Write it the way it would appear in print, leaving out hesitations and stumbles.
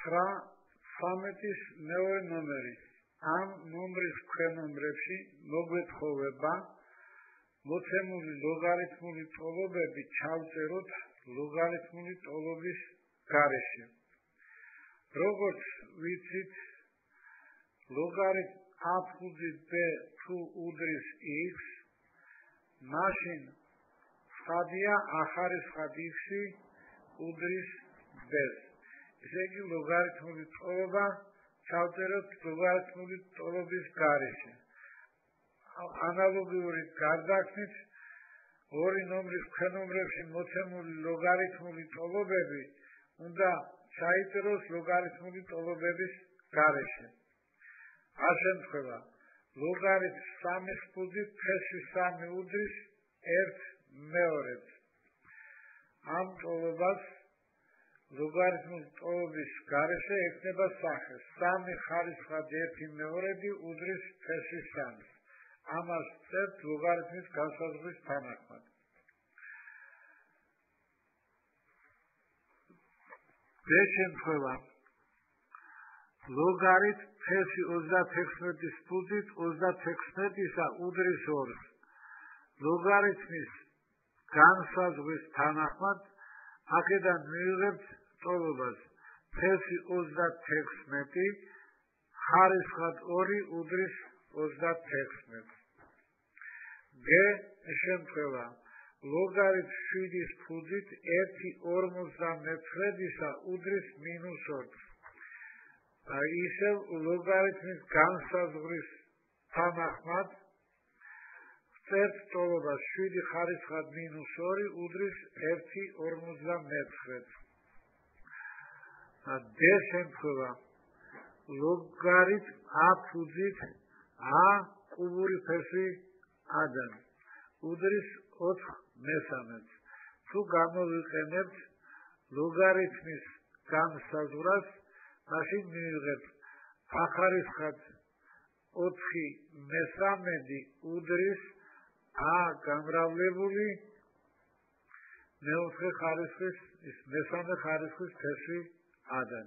13 მეორე ნომერი. ამ ნომრის ქვენომრებში მოგვეთხოვება მოცემული ლოგარითმული ტოლობები ჩავწეროთ ლოგარითმული ტოლობის გარეშე. როგორც ვიცით, ლოგარითმ აფუძით b თუ უდრის x, მაშინ ცხადია ახალი ცხად x-ი უდრის b-ს. ესე იგი ლოგარითმული ტოლობა ჩავწეროთ ლოგარითმული ტოლობის გარეშე. ანალოგიური გარდაქმნით ორი ნომრის ქვენომრებში მოცემული ლოგარითმული ტოლობები უნდა ჩაიწეროს ლოგარითმული ტოლობების გარეშე. ამ შემთხვევაში ლოგარითმ 3-ის ფუძით ფესვი 3 უდრის 1/2. ამ ტოლობას ლოგარითმული ტოლობის გარეშე ექნება სახე 3 ხარისხად 1/2 უდრის ფესვი 3-ს. ამას წერთ ლოგარითმის განსაზღვრის თანახმად. მე შემთხვევაში ლოგარითმ ფესვი 36-ის ფუძით 36-ისა უდრის 2-ს. ლოგარითმის განსაზღვრის თანახმად აქედან მივიღებთ ტოლობას ფესვი 36 ხარისხად 2 უდრის 36. გ შემთხვევაში ლოგარითმ 7-ის ფუძით 1/54-ისა უდრის -2. ისევ ლოგარითმის განსაზღვრის თანახმად წერთ ტოლობას 7 ხარისხად -2 უდრის 1/54. d შემთხვევაში ლოგარითმ a ფუძით a კუბური ფესვი a-დან უდრის 4/3. თუ გამოვიყენებთ ლოგარითმის განსაზღვრას, მაშინ მივიღებთ ახარისხად 4/3 უდრის a გამრავლებული მესამე ხარისხის ფესვი a-დან.